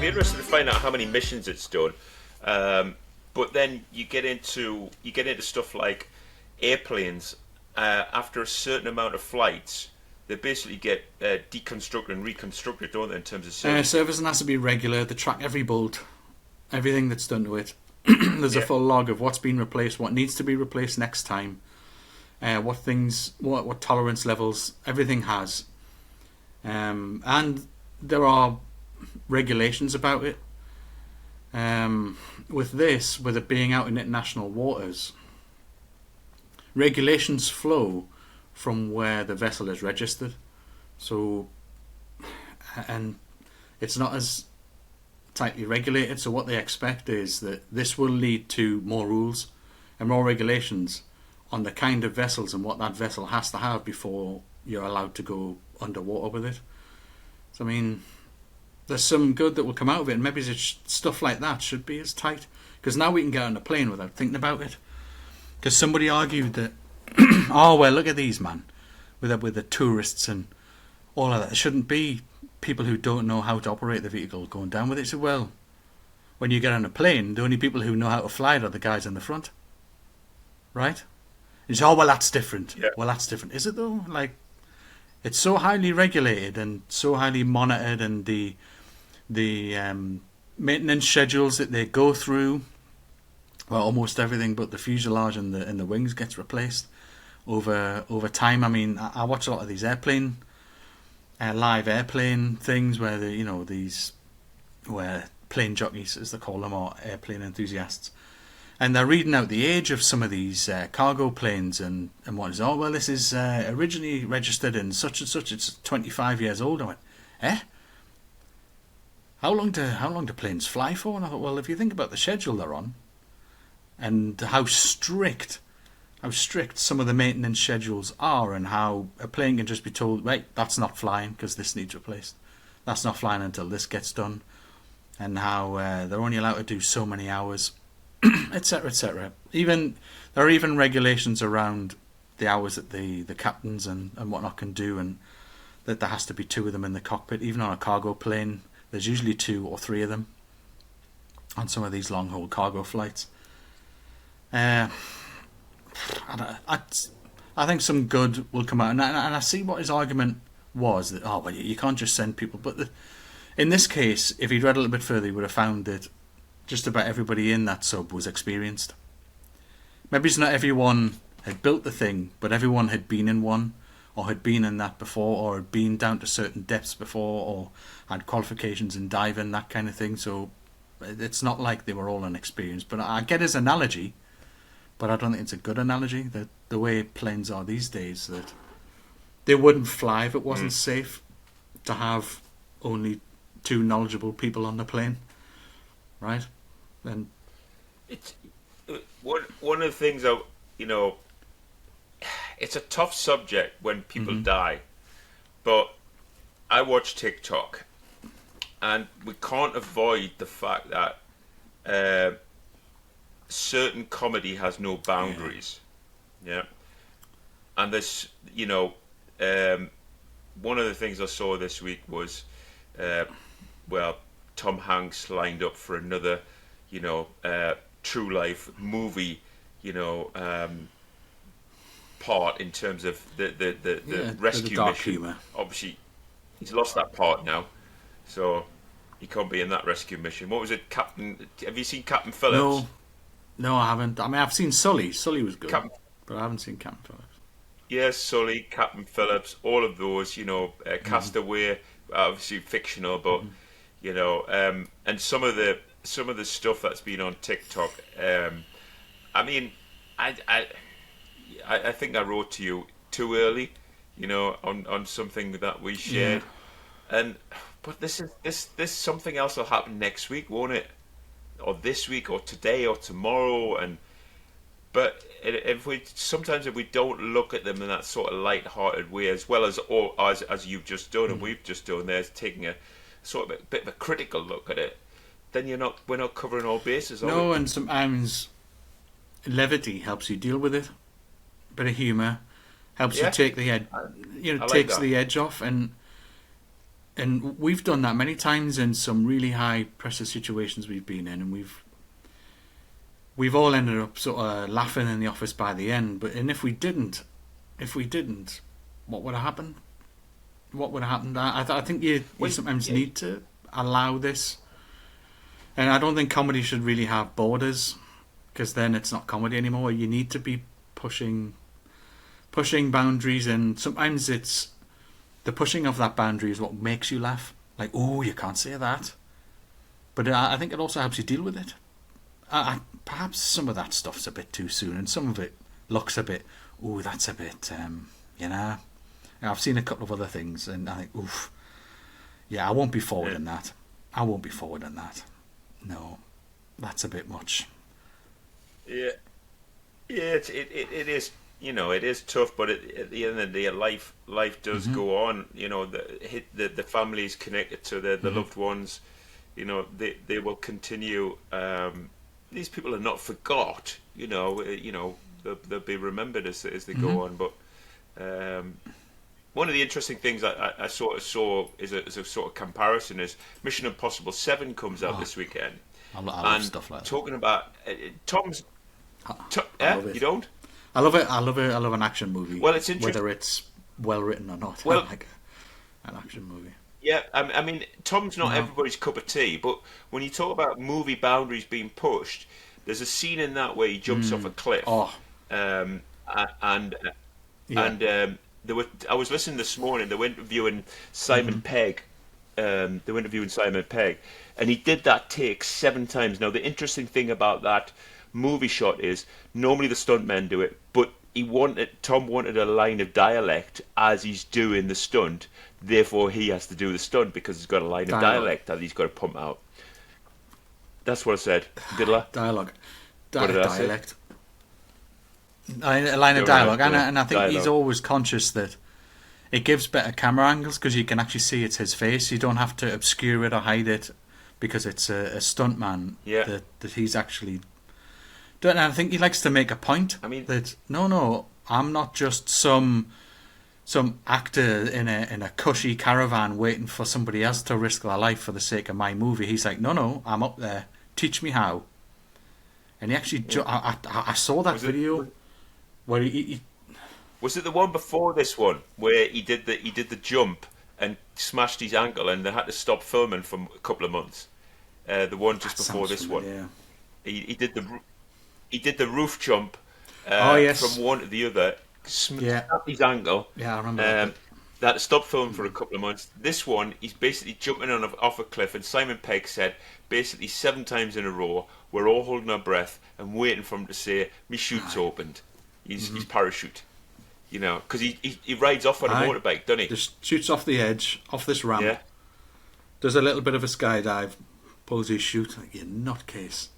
be interesting to find out how many missions it's done. But then you get into stuff like airplanes. After a certain amount of flights, they basically get deconstructed and reconstructed, don't they? In terms of service. Servicing has to be regular. They track every bolt, everything that's done to it. There's a full log of what's been replaced, what needs to be replaced next time, what tolerance levels, everything has. And there are regulations about it. With it being out in international waters, regulations flow from where the vessel is registered. So, and it's not as tightly regulated. So what they expect is that this will lead to more rules and more regulations on the kind of vessels and what that vessel has to have before you're allowed to go underwater with it. So I mean, there's some good that will come out of it, and maybe stuff like that should be as tight, because now we can get on a plane without thinking about it. Because somebody argued that, oh well, look at these man, with the tourists and all of that. There shouldn't be people who don't know how to operate the vehicle going down with it. So well, when you get on a plane, the only people who know how to fly it are the guys in the front, right? And you say, oh well, that's different. Yeah. Well, that's different. Is it though? Like, it's so highly regulated and so highly monitored, and the maintenance schedules that they go through. Well, almost everything but the fuselage and the wings gets replaced over time. I mean, I watch a lot of these live airplane things where where plane jockeys, as they call them, or airplane enthusiasts, and they're reading out the age of some of these cargo planes and what is, oh well, this is originally registered in such and such. It's 25 years old. I went, eh? How long do planes fly for? And I thought, well, if you think about the schedule they're on, and how strict some of the maintenance schedules are, and how a plane can just be told, right, that's not flying because this needs replaced. That's not flying until this gets done, and how they're only allowed to do so many hours, etc., etc. Even there are even regulations around the hours that the captains and whatnot can do, and that there has to be 2 of them in the cockpit. Even on a cargo plane, there's usually 2 or 3 of them on some of these long haul cargo flights. I think some good will come out, and I see what his argument was, that, oh well, you can't just send people. But in this case, if he'd read a little bit further, he would have found that just about everybody in that sub was experienced. Maybe it's not everyone had built the thing, but everyone had been in one, or had been in that before, or had been down to certain depths before, or had qualifications in diving, that kind of thing. So it's not like they were all inexperienced. But I get his analogy, but I don't think it's a good analogy. That the way planes are these days, that they wouldn't fly if it wasn't safe to have only 2 knowledgeable people on the plane, right? And it's one of the things that, it's a tough subject when people die, but I watch TikTok, and we can't avoid the fact that certain comedy has no boundaries. Yeah. And this, one of the things I saw this week was, Tom Hanks lined up for another, true life movie, part in terms of the rescue mission. Humor. Obviously, he's lost that part now, so he can't be in that rescue mission. What was it, Captain? Have you seen Captain Phillips? No, I haven't. I mean, I've seen Sully. Sully was good, but I haven't seen Captain Phillips. Yes, Sully, Captain Phillips, all of those. Castaway, obviously fictional, but and some of the stuff that's been on TikTok. I mean, I think I wrote to you too early, on something that we shared, but this something else will happen next week, won't it? Or this week, or today, or tomorrow, but if we don't look at them in that sort of light-hearted way, as well as you've just done and we've just done, there's taking a sort of a bit of a critical look at it, then we're not covering all bases. No, and sometimes levity helps you deal with it. Bit of humour helps you take the edge, takes the edge off, and and we've done that many times in some really high pressure situations we've been in, and we've all ended up sort of laughing in the office by the end. But and if we didn't, what would have happened? What would have happened? I think you sometimes need to allow this, and I don't think comedy should really have borders, because then it's not comedy anymore. You need to be pushing boundaries, and sometimes it's the pushing of that boundary is what makes you laugh. Like, oh, you can't say that. But I think it also helps you deal with it. Perhaps some of that stuff's a bit too soon, and some of it looks a bit, oh, that's a bit, you know. I've seen a couple of other things, and I think, oof, yeah, I won't be forward in that. I won't be forward in that. No, that's a bit much. Yeah, yeah, it is. You know, it is tough, but at the end of the day, life does go on. You know, the families connected to the loved ones. You know, they will continue. These people are not forgot. You know, they'll be remembered as they go on. But one of the interesting things I sort of saw is a sort of comparison is Mission Impossible 7 comes out this weekend. I love stuff like that. Talking about Tom's. I love it. You don't? I love it. I love an action movie. Well, it's interesting whether it's well written or not. Well, I like an action movie. Yeah, I mean, Tom's not everybody's cup of tea, but when you talk about movie boundaries being pushed, there's a scene in that where he jumps off a cliff. Oh, And there were. I was listening this morning. They were interviewing Simon Pegg. They were interviewing Simon Pegg, and he did that take 7 times. Now, the interesting thing about that movie shot is normally the stuntmen do it, but Tom wanted a line of dialect as he's doing the stunt. Therefore, he has to do the stunt because he's got a line of dialect that he's got to pump out. That's what I said. Did I? Dialogue. What did I dialect. A line of dialogue, and I think dialogue. He's always conscious that it gives better camera angles because you can actually see it's his face. You don't have to obscure it or hide it because it's a stuntman that he's actually. And I think he likes to make a point. I mean, that no, I'm not just some actor in a cushy caravan waiting for somebody else to risk their life for the sake of my movie. He's like, no, I'm up there. Teach me how. And he actually, I saw that video where he. Was it the one before this one where he did the jump and smashed his ankle and they had to stop filming for a couple of months? The one just before this one. Yeah. He did the roof jump from one to the other, snapped his ankle. Yeah, I remember that. They had to stop filming for a couple of months. This one, he's basically jumping off a cliff, and Simon Pegg said basically 7 times in a row, we're all holding our breath and waiting for him to say, "Me chute's opened." His parachute. You know, because he rides off on a motorbike, doesn't he? Just shoots off the edge, off this ramp. Yeah. Does a little bit of a skydive, pulls his chute. Like, you nutcase.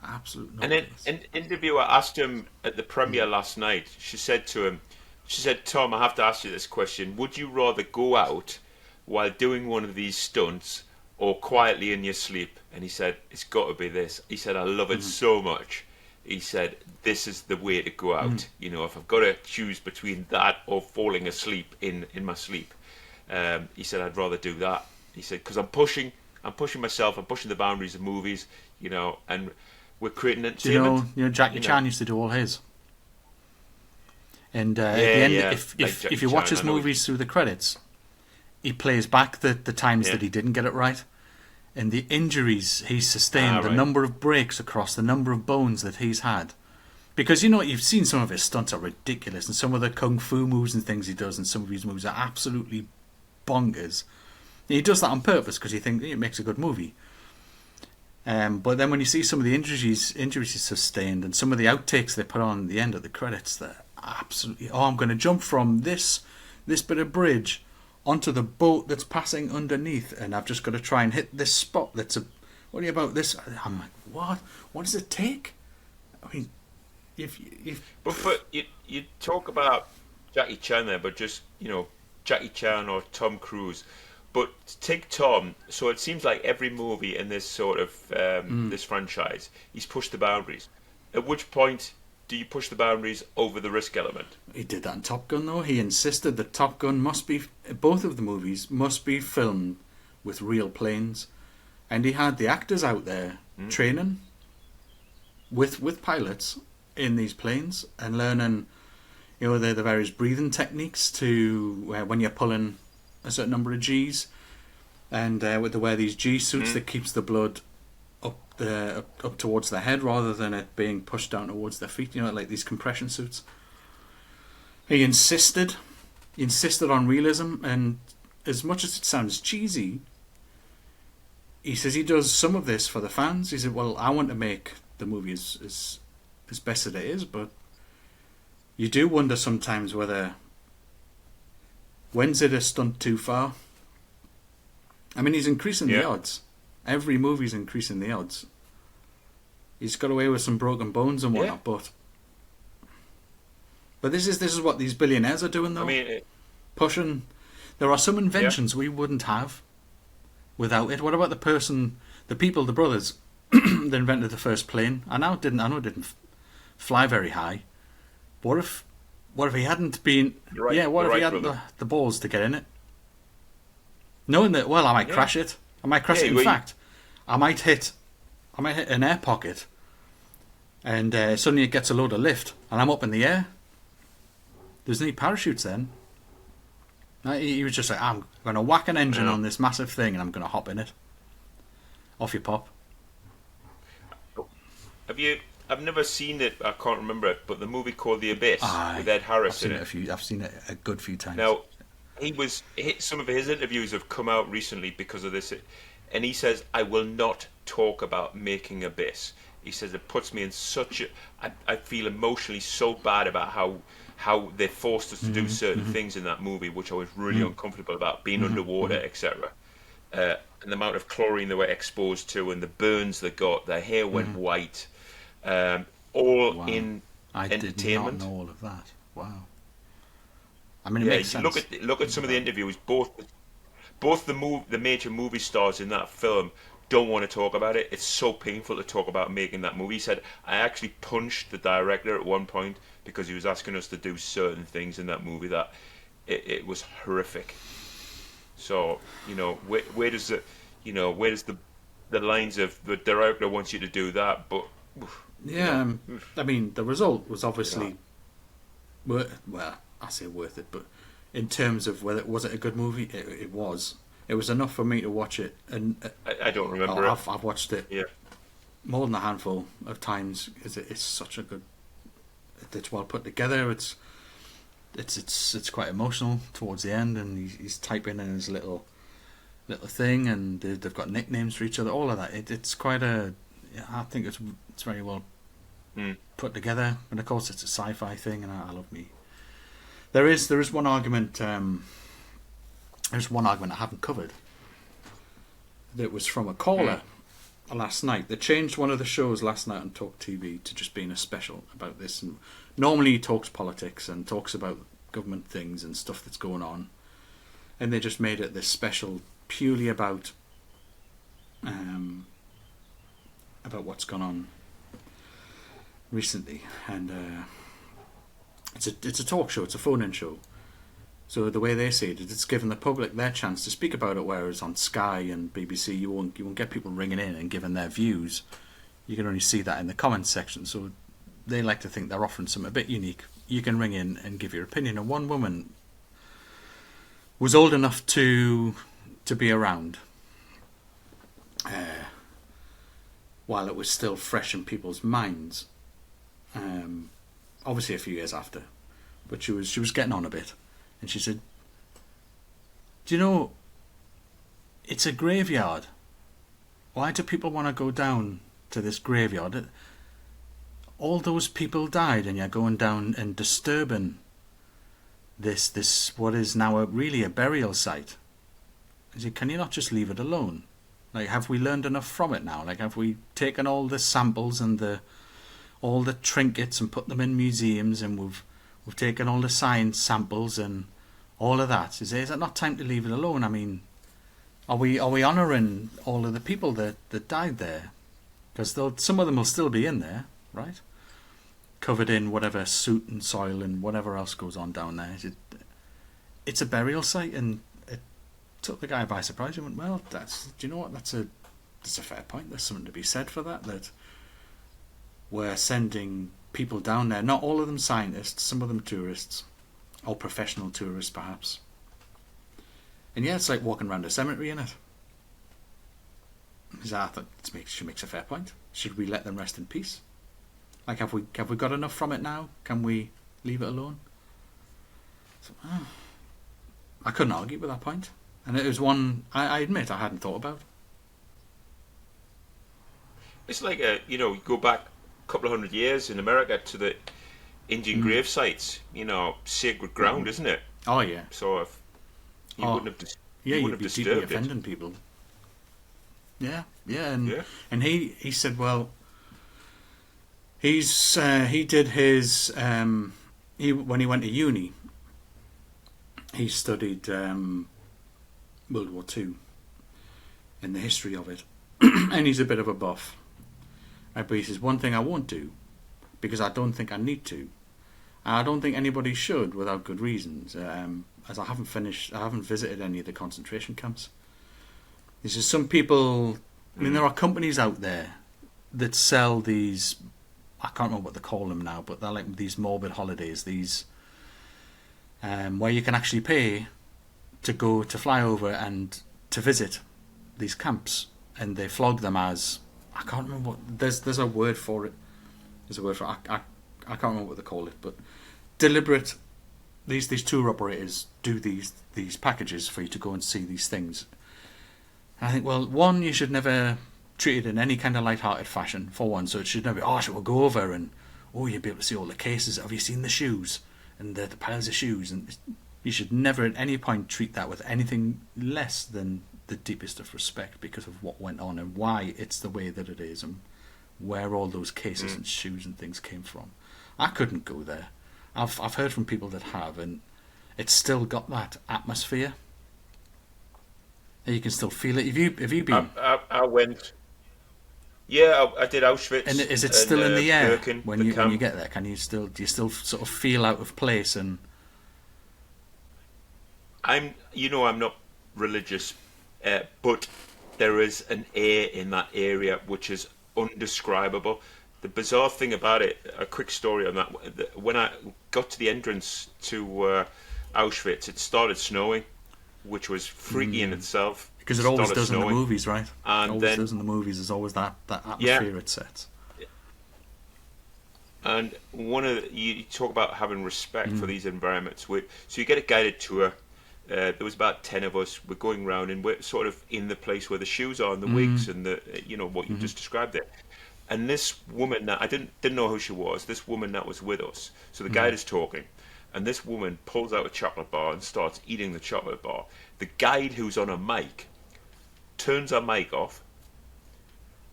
Absolute nutcase. And then an interviewer asked him at the premiere last night, she said, "Tom, I have to ask you this question. Would you rather go out while doing one of these stunts or quietly in your sleep?" And he said, "It's got to be this." He said, "I love it so much." He said, "This is the way to go out. You know, if I've got to choose between that or falling asleep in my sleep." He said, "I'd rather do that." He said, "Because I'm pushing myself. I'm pushing the boundaries of movies, you know, and we're creating entertainment." You know, Jackie Chan used to do all his. And at the end, if you watch his movies through the credits, he plays back the times that he didn't get it right. And the injuries he's sustained, the number of breaks across the number of bones that he's had. Because, you know, you've seen some of his stunts are ridiculous, and some of the kung fu moves and things he does in some of his movies are absolutely bonkers. And he does that on purpose because he thinks it makes a good movie. But then when you see some of the injuries he's sustained and some of the outtakes they put on at the end of the credits, they're absolutely... Oh, I'm going to jump from this bit of bridge onto the boat that's passing underneath, and I've just got to try and hit this spot that's a... What are you about this? I'm like, what? What does it take? I mean, if But you talk about Jackie Chan there, but just, you know, Jackie Chan or Tom Cruise. But take Tom, so it seems like every movie in this sort of this franchise, he's pushed the boundaries. At which point do you push the boundaries over the risk element? He did that in Top Gun, though. He insisted that Top Gun both of the movies must be filmed with real planes, and he had the actors out there training with pilots in these planes and learning, the various breathing techniques to when you're pulling a certain number of G's, and with to wear these G suits that keeps the blood up towards the head rather than it being pushed down towards their feet. Like these compression suits. He insisted on realism, and as much as it sounds cheesy, he says he does some of this for the fans. He said, well, I want to make the movie as best as it is, but you do wonder sometimes when's it a stunt too far? I mean, he's increasing the odds. Every movie's increasing the odds. He's got away with some broken bones and whatnot, but this is what these billionaires are doing, though. I mean, pushing. There are some inventions we wouldn't have without it. What about the brothers that invented the first plane? I know it didn't fly very high. What if he hadn't been? What if he hadn't the balls to get in it? Knowing that, I might crash it. I might crash it. In fact, I might hit an air pocket, and suddenly it gets a load of lift, and I'm up in the air. There's no parachutes then. He was just like, I'm going to whack an engine on this massive thing, and I'm going to hop in it. Off you pop. I've never seen it. I can't remember it, but the movie called The Abyss with Ed Harris in it. I've seen it a good few times. Now, some of his interviews have come out recently because of this, and he says, I will not talk about making Abyss. He says it puts me in I feel emotionally so bad about how they forced us to do certain things in that movie, which I was really uncomfortable about, being underwater, etc. And the amount of chlorine they were exposed to, and the burns they got, their hair went white, all in entertainment. I did not know all of that. Wow. I mean, it makes sense. Look at some of the interviews. Both the major movie stars in that film don't want to talk about it. It's so painful to talk about making that movie. He said, I actually punched the director at one point because he was asking us to do certain things in that movie that it was horrific. So, where does the lines of the director wants you to do that, but I mean, the result was obviously I say worth it, but in terms of whether was it a good movie, it was. It was enough for me to watch it, and I don't remember. I've watched it more than a handful of times. It's such a good. It's well put together. It's quite emotional towards the end, and he's typing in his little thing, and they've got nicknames for each other. All of that. It's quite a. I think it's very well put together, and of course it's a sci-fi thing, and I love me. There is one argument. There's one argument I haven't covered. That was from a caller last night. They changed one of the shows last night on Talk TV to just being a special about this. And normally he talks politics and talks about government things and stuff that's going on, and they just made it this special purely about what's gone on recently. And it's a talk show. It's a phone-in show. So the way they say it, it's given the public their chance to speak about it, whereas on Sky and BBC you won't get people ringing in and giving their views. You can only see that in the comments section. So they like to think they're offering something a bit unique. You can ring in and give your opinion. And one woman was old enough to be around while it was still fresh in people's minds. Obviously a few years after, but she was getting on a bit. And she said, do you know, it's a graveyard. Why do people want to go down to this graveyard? All those people died, and you're going down and disturbing this what is now really a burial site. I said, can you not just leave it alone? Like, have we learned enough from it now? Like, have we taken all the samples and all the trinkets and put them in museums, and we've taken all the science samples and all of that? Is it not time to leave it alone? I mean, are we honouring all of the people that died there? Because some of them will still be in there, right? Covered in whatever soot and soil and whatever else goes on down there. It's a burial site, and took the guy by surprise. He went, "Well, do you know what? That's a fair point. There's something to be said for that. That we're sending people down there. Not all of them scientists. Some of them tourists, or professional tourists, perhaps. And yeah, it's like walking around a cemetery, in it. I thought she makes a fair point. Should we let them rest in peace? Like, have we got enough from it now? Can we leave it alone?" So, I couldn't argue with that point, and it was one I admit I hadn't thought about. It's like you go back a couple of 100 years in America to the Indian grave sites. Sacred ground, isn't it? Oh yeah. So if you wouldn't have, you'd be deeply offending people. Yeah, and he said, well, he did his when he went to uni, he studied World War II and the history of it, and he's a bit of a buff. But he says, one thing I won't do, because I don't think I need to, and I don't think anybody should without good reasons, as I haven't visited any of the concentration camps. He says, some people, there are companies out there that sell these, I can't remember what they call them now, but they're like these morbid holidays, these where you can actually pay to fly over and to visit these camps, and they flog them as, I can't remember what, there's a word for it. There's a word for it. I can't remember what they call it, but deliberate. These tour operators do these packages for you to go and see these things. And I think, well, one, you should never treat it in any kind of light-hearted fashion, for one. So it should never be, we'll go over and, you'll be able to see all the cases. Have you seen the shoes? And the piles of shoes. And you should never at any point treat that with anything less than the deepest of respect, because of what went on and why it's the way that it is and where all those cases and shoes and things came from. I couldn't go there. I've heard from people that have, and it's still got that atmosphere. You can still feel it. Have you been? I went. Yeah, I did Auschwitz. And is it still in the air Birken, when you get there? Do you still sort of feel out of place? And I'm not religious, but there is an air in that area which is undescribable. The bizarre thing about it, a quick story on that. When I got to the entrance to Auschwitz, it started snowing, which was freaky in itself. Because it always does in the movies, right? And it always does in the movies. There's always that atmosphere it sets. And you talk about having respect for these environments. So you get a guided tour. There was about 10 of us. We're going around, and we're sort of in the place where the shoes are, and the wigs, and the what you just described there. And this woman that I didn't know who she was. This woman that was with us. So the guide is talking, and this woman pulls out a chocolate bar and starts eating the chocolate bar. The guide, who's on a mic, turns her mic off,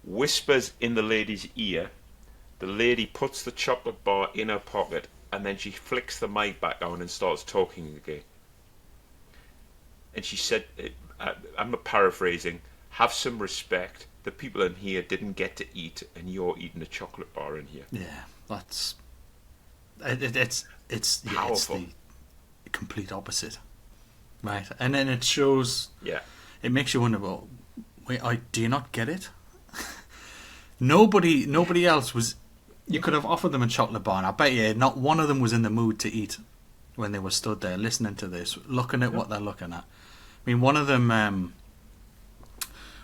whispers in the lady's ear. The lady puts the chocolate bar in her pocket, and then she flicks the mic back on and starts talking again. And she said, I'm paraphrasing, have some respect. The people in here didn't get to eat, and you're eating a chocolate bar in here. Yeah, it's the complete opposite, right? And then it shows. Yeah, it makes you wonder. Well, wait, do you not get it? Nobody else was. You could have offered them a chocolate bar, and I bet you not one of them was in the mood to eat when they were stood there listening to this, looking at what they're looking at. I mean, one of them.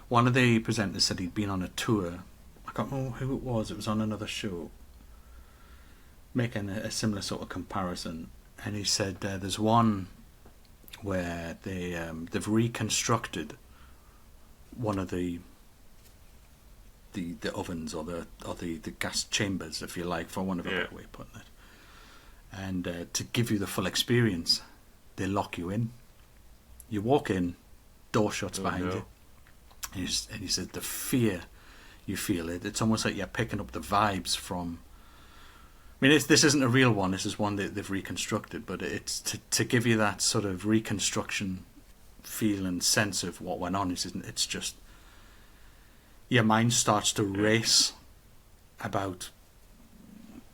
One of the presenters said he'd been on a tour. I can't remember who it was. It was on another show, making a similar sort of comparison. And he said there's one where they've reconstructed one of the ovens or the gas chambers, if you like, for one of a better way of putting it. And to give you the full experience, they lock you in. You walk in, door shuts behind you. And he said the fear you feel, it's almost like you're picking up the vibes from. I mean, this isn't a real one. This is one that they've reconstructed, but it's to give you that sort of reconstruction feel and sense of what went on. It's just your mind starts to race about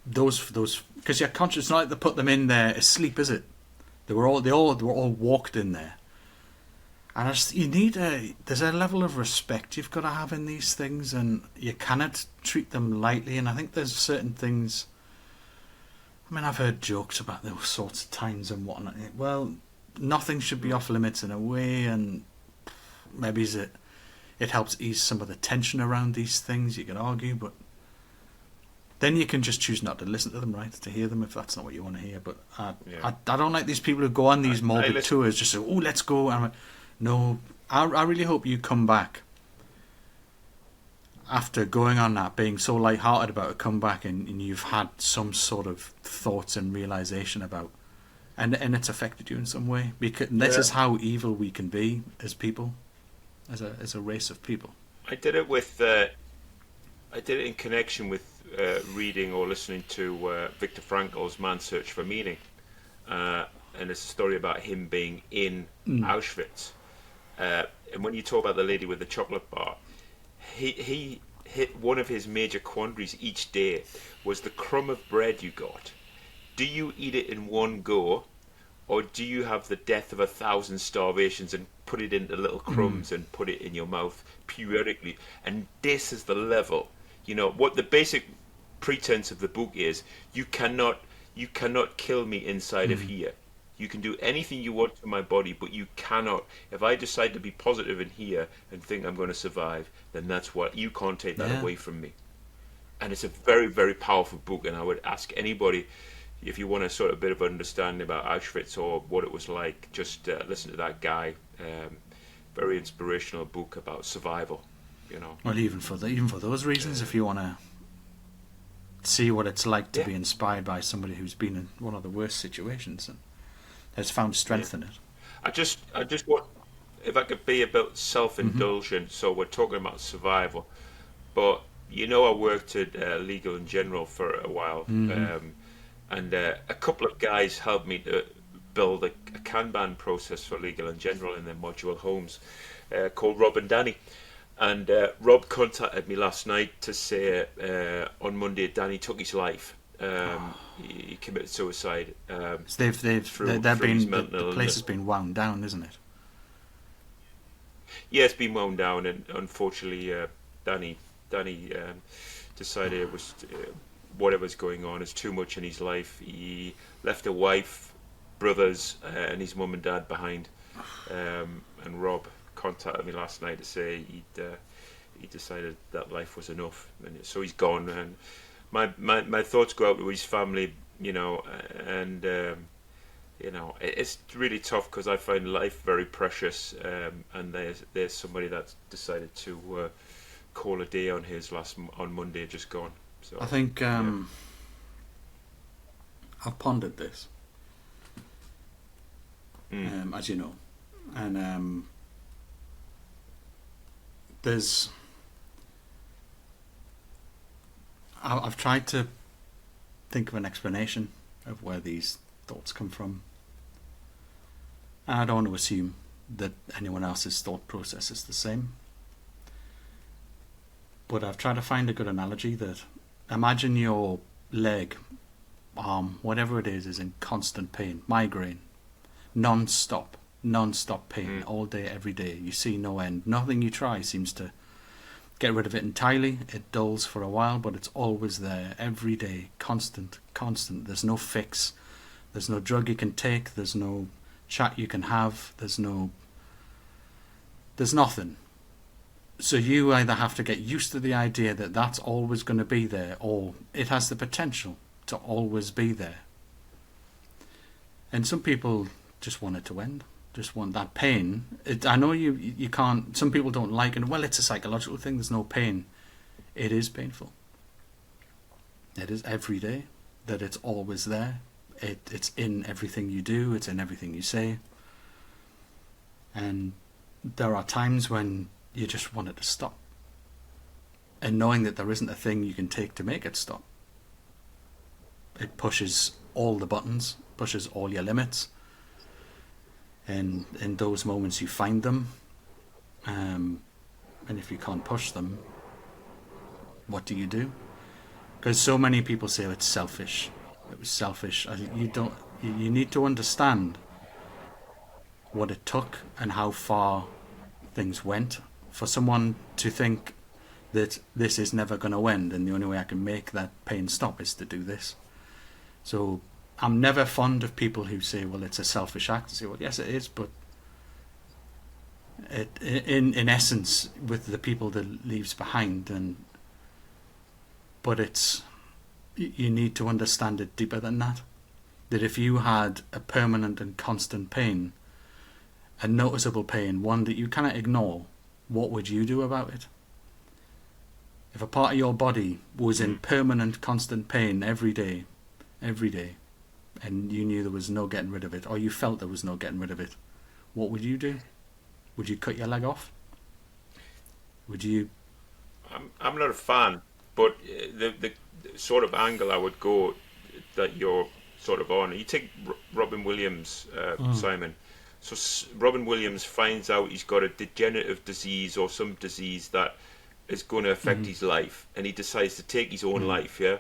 those because you're conscious. It's not like they put them in there asleep, is it? They were all walked in there. And you need there's a level of respect you've got to have in these things, and you cannot treat them lightly. And I think there's certain things. I mean, I've heard jokes about those sorts of times and whatnot. Well, nothing should be off limits in a way, and maybe it helps ease some of the tension around these things. You could argue, but then you can just choose not to listen to them, right? To hear them if that's not what you want to hear. But I don't like these people who go on these morbid tours just say, "Oh, let's go." And I'm like, no, I really hope you come back after going on that, being so light-hearted about it, come back and you've had some sort of thoughts and realization about, and it's affected you in some way. Because this is how evil we can be as people, as a race of people. I did it in connection with reading or listening to Viktor Frankl's Man's Search for Meaning, and it's a story about him being in Auschwitz. And when you talk about the lady with the chocolate bar, he hit one of his major quandaries each day was the crumb of bread you got. Do you eat it in one go, or do you have the death of 1,000 starvations and put it into little crumbs and put it in your mouth periodically? And this is the level. You know what the basic pretense of the book is: you cannot kill me inside of here. You can do anything you want to my body, but you cannot. If I decide to be positive in here and think I'm going to survive, then that's what you can't take that away from me. And it's a very, very powerful book. And I would ask anybody, if you want a sort of bit of understanding about Auschwitz or what it was like, just listen to that guy. Very inspirational book about survival. You know. Well, even for those reasons, if you want to see what it's like to be inspired by somebody who's been in one of the worst situations and has found strength in it. I just want, if I could be a bit self-indulgent. So we're talking about survival, but I worked at Legal and General for a while, and a couple of guys helped me to build a Kanban process for Legal and General in their modular homes, called Rob and Danny. And Rob contacted me last night to say on Monday Danny took his life. He committed suicide. So the place has been wound down, isn't it? Yeah, it's been wound down, and unfortunately, Danny decided it was whatever's going on is too much in his life. He left a wife, brothers, and his mum and dad behind. And Rob contacted me last night to say he decided that life was enough, and so he's gone. And my thoughts go out to his family, and it's really tough because I find life very precious, and there's somebody that's decided to call a day on his on Monday, just gone. So I think I've pondered this, as you know, and I've tried to think of an explanation of where these thoughts come from. And I don't want to assume that anyone else's thought process is the same. But I've tried to find a good analogy that imagine your leg, arm, whatever it is in constant pain, migraine, non-stop pain all day, every day. You see no end. Nothing you try seems to get rid of it entirely. It dulls for a while, but it's always there, every day, constant. There's no fix. There's no drug you can take. There's no chat you can have. There's nothing. So you either have to get used to the idea that that's always going to be there, or it has the potential to always be there. And some people just want it to end. Just want that pain. I know you can't. Some people don't like it. Well, it's a psychological thing. There's no pain. It is painful. It is every day. That it's always there. It's in everything you do. It's in everything you say. And there are times when you just want it to stop. And knowing that there isn't a thing you can take to make it stop. It pushes all the buttons. Pushes all your limits. And in those moments you find them, and if you can't push them, what do you do? Because so many people say it's selfish. It was selfish. You need to understand what it took and how far things went for someone to think that this is never going to end, and the only way I can make that pain stop is to do this. So I'm never fond of people who say, well, it's a selfish act. I say, well, yes, it is, but in essence, with the people that it leaves behind, but you need to understand it deeper than that. That if you had a permanent and constant pain, a noticeable pain, one that you cannot ignore, what would you do about it? If a part of your body was in permanent, constant pain every day, and you knew there was no getting rid of it, or you felt there was no getting rid of it, what would you do? Would you cut your leg off? Would you? I'm not a fan, but the sort of angle I would go that you're sort of on. You take Robin Williams, Simon. So Robin Williams finds out he's got a degenerative disease or some disease that is going to affect his life, and he decides to take his own life. Yeah,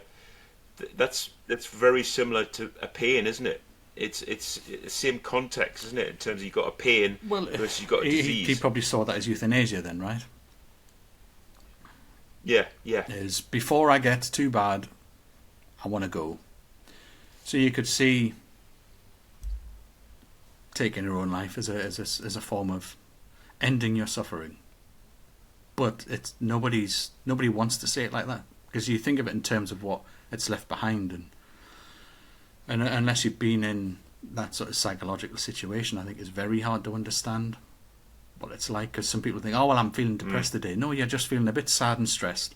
that's very similar to a pain, isn't it? It's the same context, isn't it? In terms of you've got a pain versus you've got a disease. He probably saw that as euthanasia then, right? Yeah. Is before I get too bad, I want to go. So you could see taking your own life as a form of ending your suffering. But nobody wants to say it like that, because you think of it in terms of what it's left behind, and unless you've been in that sort of psychological situation, I think it's very hard to understand what it's like. Because some people think, oh well, I'm feeling depressed today. No, you're just feeling a bit sad and stressed.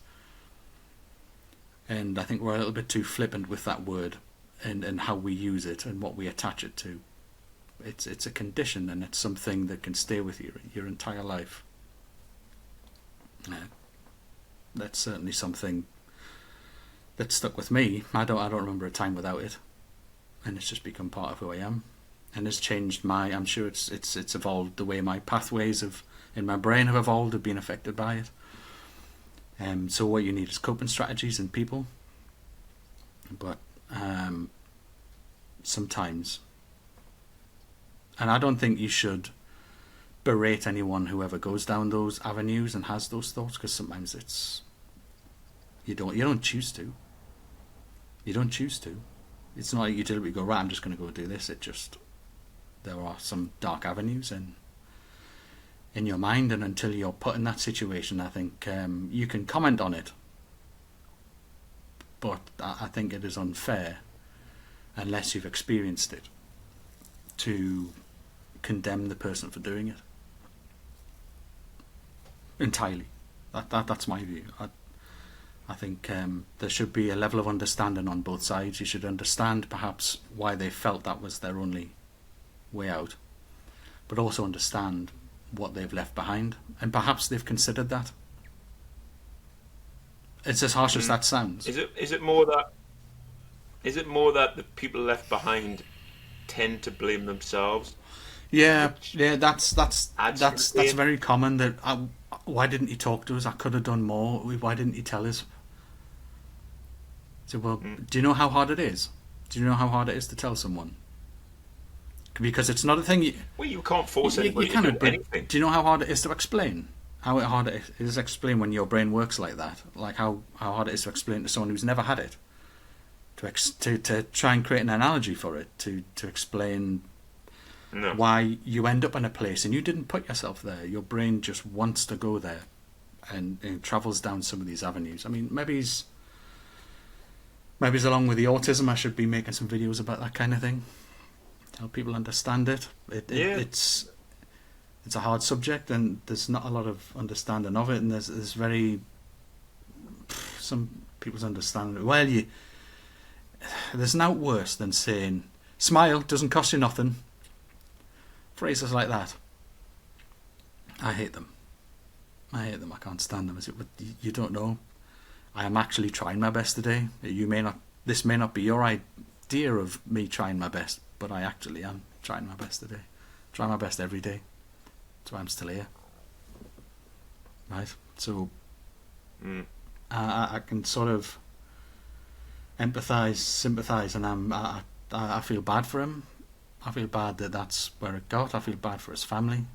And I think we're a little bit too flippant with that word and how we use it and what we attach it to. It's a condition, and it's something that can stay with you your entire life. That's certainly something that stuck with me. I don't remember a time without it, and it's just become part of who I am, and has changed my. I'm sure it's evolved the way my pathways in my brain have evolved, have been affected by it. So what you need is coping strategies and people, but sometimes, and I don't think you should berate anyone who ever goes down those avenues and has those thoughts, because sometimes you don't choose to. You don't choose to. It's not like you deliberately go, right, I'm just going to go do this. There are some dark avenues in your mind, and until you're put in that situation, I think you can comment on it, but I think it is unfair, unless you've experienced it, to condemn the person for doing it entirely. That's my view. I think there should be a level of understanding on both sides. You should understand perhaps why they felt that was their only way out, but also understand what they've left behind, and perhaps they've considered that. It's as harsh as that sounds. Is it more that the people left behind tend to blame themselves? Yeah, that's very common. That why didn't he talk to us? I could have done more. Why didn't he tell us? So, well, do you know how hard it is? Do you know how hard it is to tell someone? Because it's not a thing. You can't force anybody to do anything. Do you know how hard it is to explain? How hard it is to explain when your brain works like that? Like how hard it is to explain to someone who's never had it. To try and create an analogy for it. To explain why you end up in a place and you didn't put yourself there. Your brain just wants to go there, and travels down some of these avenues. I mean, maybe it's along with the autism. I should be making some videos about that kind of thing. Help people understand it. It's a hard subject, and there's not a lot of understanding of it, and there's very some people's understanding. Well, there's nothing worse than saying smile doesn't cost you nothing. Phrases like that, I hate them. I can't stand them. You don't know. I am actually trying my best today. This may not be your idea of me trying my best, but I actually am trying my best today. Try my best every day. That's why I'm still here. Right? So I can sort of empathise, sympathise, and I feel bad for him. I feel bad that that's where it got. I feel bad for his family.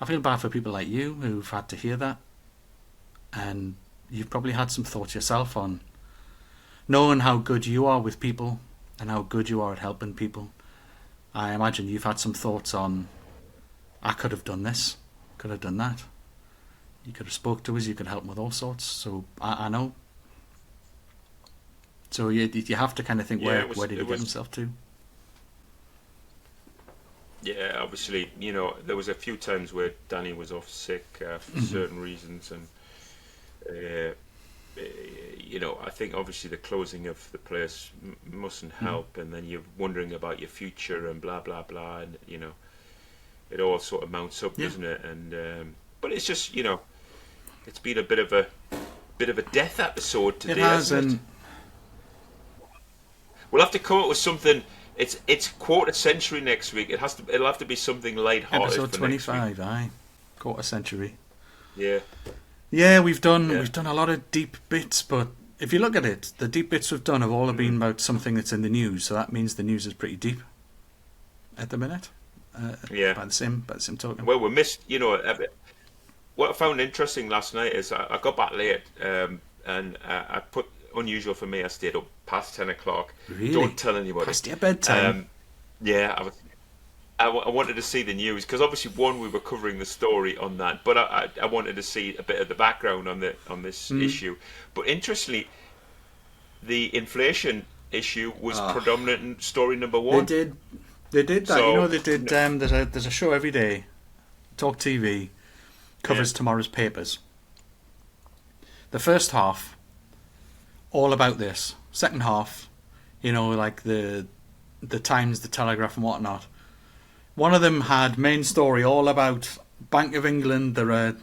I feel bad for people like you who've had to hear that. And you've probably had some thoughts yourself on knowing how good you are with people and how good you are at helping people. I imagine you've had some thoughts on, I could have done this, could have done that. You could have spoke to us, you could help with all sorts. So I know. So you have to kind of think, where did he get himself to? Yeah, obviously, there was a few times where Danny was off sick for certain reasons, and I think obviously the closing of the place mustn't help, and then you're wondering about your future and blah blah blah, and it all sort of mounts up, doesn't it? And but it's just it's been a bit of a death episode today, hasn't it? We'll have to come up with something. It's quarter century next week. It'll have to be something light-hearted. Episode for 25, next week. aye, quarter century. Yeah. Yeah, we've done a lot of deep bits, but if you look at it, the deep bits we've done have all been about something that's in the news. So that means the news is pretty deep at the minute. By the same token. Well, we missed. What I found interesting last night is I got back late, and I put. Unusual for me, I stayed up past 10 o'clock. Really? Don't tell anybody. Past your bedtime? Yeah, I wanted to see the news because obviously, one, we were covering the story on that, but I wanted to see a bit of the background on this issue. But interestingly, the inflation issue was predominant in story number one. They did that. So, they did. There's a show every day. Talk TV covers tomorrow's papers. The first half, all about this. Second half, like the Times, the Telegraph and whatnot. One of them had main story all about Bank of England. They're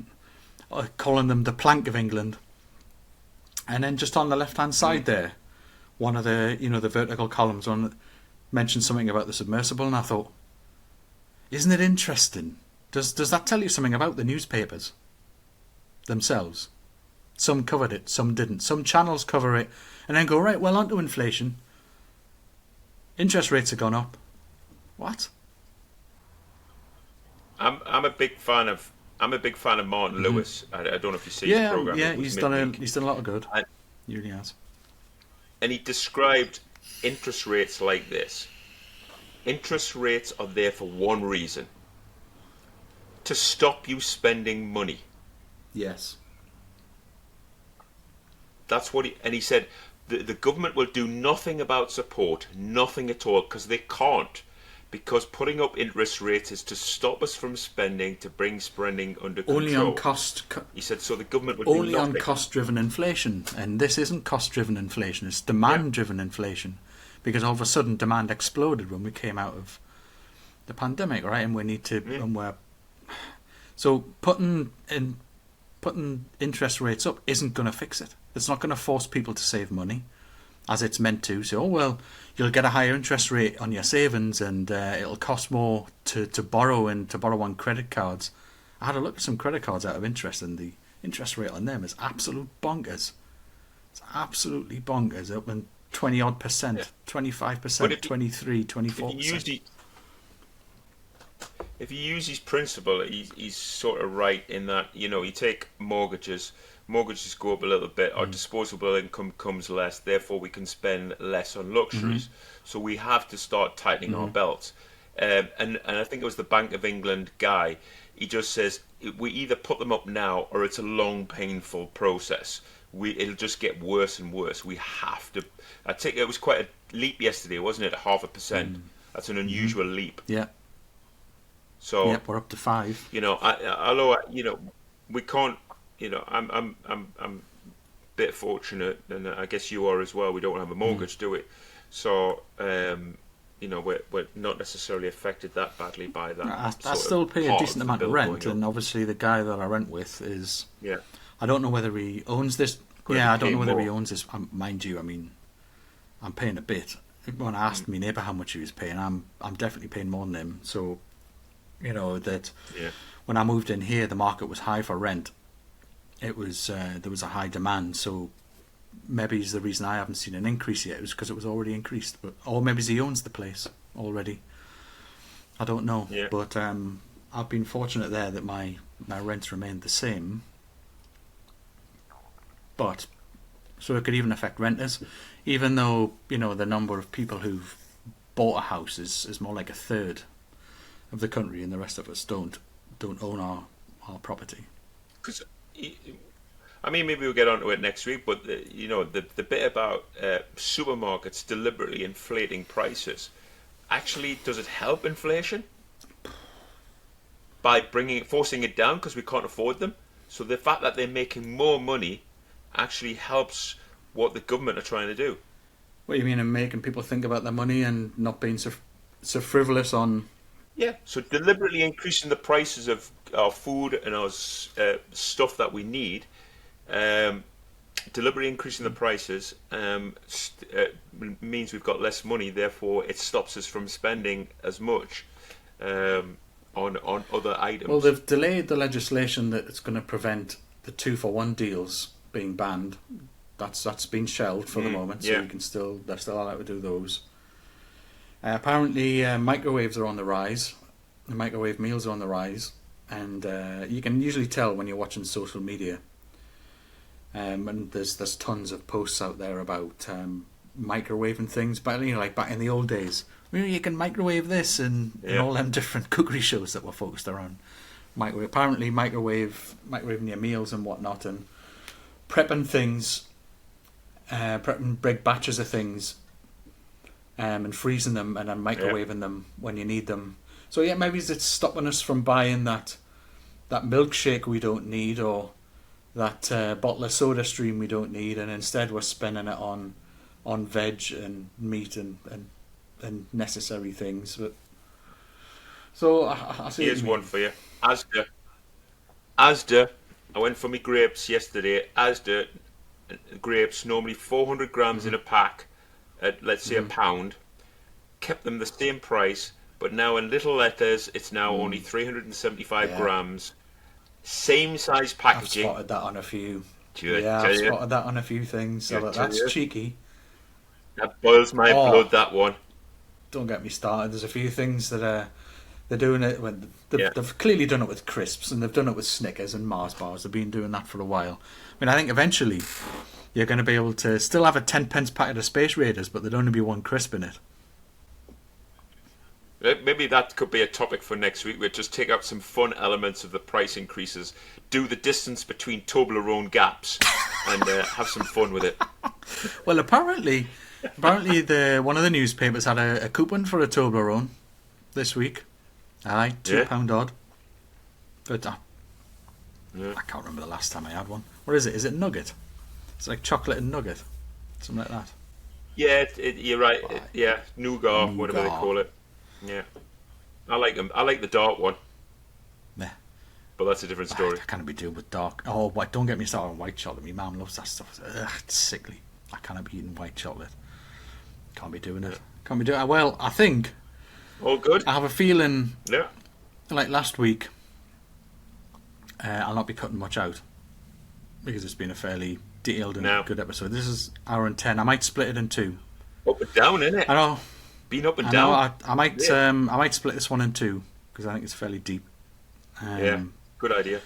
calling them the Plank of England. And then just on the left-hand side there, one of the, the vertical columns mentioned something about the submersible, and I thought, isn't it interesting? Does that tell you something about the newspapers themselves? Some covered it, some didn't. Some channels cover it and then go, right, well, on to inflation. Interest rates have gone up. What? I'm a big fan of Martin Lewis. I don't know if you see his program. Yeah, he's done a lot of good. He really has. And he described interest rates like this. Interest rates are there for one reason: to stop you spending money. Yes. That's what he said. The government will do nothing about support, nothing at all, because they can't. Because putting up interest rates is to stop us from spending, to bring spending under control. Only on cost. He said so. The government will do nothing. Only on cost-driven inflation, and this isn't cost-driven inflation. It's demand-driven inflation, because all of a sudden demand exploded when we came out of the pandemic, right? And we need to, and we're so putting interest rates up isn't going to fix it. It's not going to force people to save money, as it's meant to. So, you'll get a higher interest rate on your savings, and it'll cost more to borrow and to borrow on credit cards. I had a look at some credit cards out of interest, and the interest rate on them is absolute bonkers. It's absolutely bonkers, up in 20-odd %, 25%, 23, 24%. If you use his principle, he's sort of right in that, you take mortgages go up a little bit, our disposable income comes less, therefore we can spend less on luxuries. So we have to start tightening our belts. And I think it was the Bank of England guy, he just says, we either put them up now or it's a long, painful process. It'll just get worse and worse. We have to. I think it was quite a leap yesterday, wasn't it? 0.5%. That's an unusual leap. Yeah. So we're up to 5. Although we can't. I'm a bit fortunate, and I guess you are as well. We don't have a mortgage, do we? So we're not necessarily affected that badly by that. I still pay a decent amount of rent, and obviously the guy that I rent with is. Yeah. I don't know whether he owns this. I don't know whether he owns this. Mind you, I mean, I'm paying a bit. When I asked my neighbour how much he was paying, I'm definitely paying more than him. So, that when I moved in here, the market was high for rent. It was there was a high demand, so maybe it's the reason I haven't seen an increase yet. It was because it was already increased, or maybe he owns the place already. I don't know, Yeah. but I've been fortunate there that my rents remained the same. But so it could even affect renters, even though the number of people who've bought a house is more like a third of the country, and the rest of us don't own our property. Because I mean, maybe we'll get onto it next week, but the bit about supermarkets deliberately inflating prices, actually, does it help inflation by forcing it down because we can't afford them? So the fact that they're making more money actually helps what the government are trying to do. What do you mean, and making people think about their money and not being so frivolous on? Yeah. So deliberately increasing the prices of our food and our stuff that we need, um, deliberately increasing the prices means we've got less money. Therefore, it stops us from spending as much on other Well, items. they've delayed the legislation that it's going to prevent the 2-for-1 deals being banned. That's been shelved for the moment, so Yeah. they're still allowed to do those. Apparently, microwaves are on the rise. The microwave meals are on the rise, and you can usually tell when you're watching social media. And there's tons of posts out there about microwaving things, but like back in the old days, you can microwave this and Yeah. all them different cookery shows that were focused around microwave. Apparently, microwaving your meals and whatnot, and prepping things, prepping big batches of things, and freezing them and then microwaving them when you need them. So yeah, maybe it's stopping us from buying that milkshake we don't need, or that bottle of soda stream we don't need, and instead we're spending it on veg and meat and necessary things. But so I see what Here's you one mean. for you. Asda. I went for my grapes yesterday. Asda grapes, normally 400 grams in a pack at, let's say, a pound. Kept them the same price, but now in little letters, it's now only 375 Yeah, grams. Same size I've packaging. spotted that on a few. Do I Yeah, tell I've you? spotted that on a few things. Do So I tell that's you? cheeky. That boils my blood, Oh, that one. don't get me started. There's a few things that they're doing it when Yeah. they've clearly done it with crisps, and they've done it with Snickers and Mars bars. They've been doing that for a while. I mean, I think eventually you're going to be able to still have a 10 pence packet of Space Raiders, but there'd only be one crisp in it. Maybe that could be a topic for next week. We'll just take out some fun elements of the price increases, do the distance between Toblerone gaps, and have some fun with it. Well, apparently the one of the newspapers had a coupon for a Toblerone this week. Aye, Yeah. £2 odd. But Yeah. I can't remember the last time I had one. What is it? Is it nugget? It's like chocolate and nugget, something like that. Yeah, you're right. Aye. Yeah, nougat, whatever they Nougat. call it. Yeah, I like them. I like the dark one, Meh. but that's a different I story. can't be doing with dark. Oh, don't get me started on white chocolate. My mum loves that stuff. Ugh, it's sickly. I cannot be eating white chocolate. Can't be doing it. Can't be doing it. Well, I think All good. I have a feeling Yeah. like last week. I'll not be cutting much out because it's been a fairly detailed and No. good episode. This is hour and 10. I might split it in two. Up and down, innit? I know. Been up and I know. down. I might. Yeah. I might split this one in two because I think it's fairly deep. Yeah, good idea.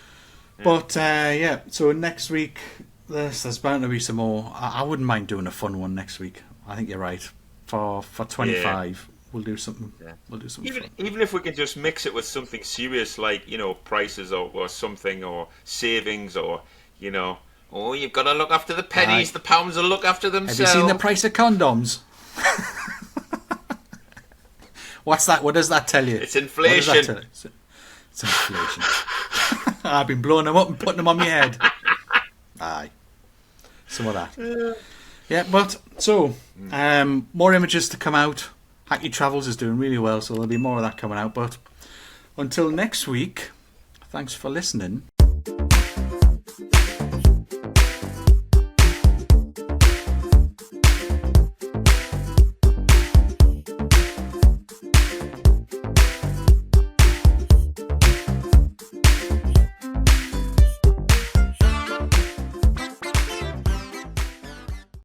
But yeah, so next week there's bound to be some more. I wouldn't mind doing a fun one next week. I think you're right. For 25, we'll do something. Yeah. We'll do something Even fun. even if we can just mix it with something serious like prices or something or savings or oh, you've got to look after the pennies. Aye. The pounds will look after Have themselves. you seen the price of condoms? What's that? What does that tell you? It's What does that inflation. tell you? It's inflation. I've been blowing them up and putting them on my head. Aye. Some of that. Yeah, but so more images to come out. Hackney Travels is doing really well, so there'll be more of that coming out. But until next week, thanks for listening.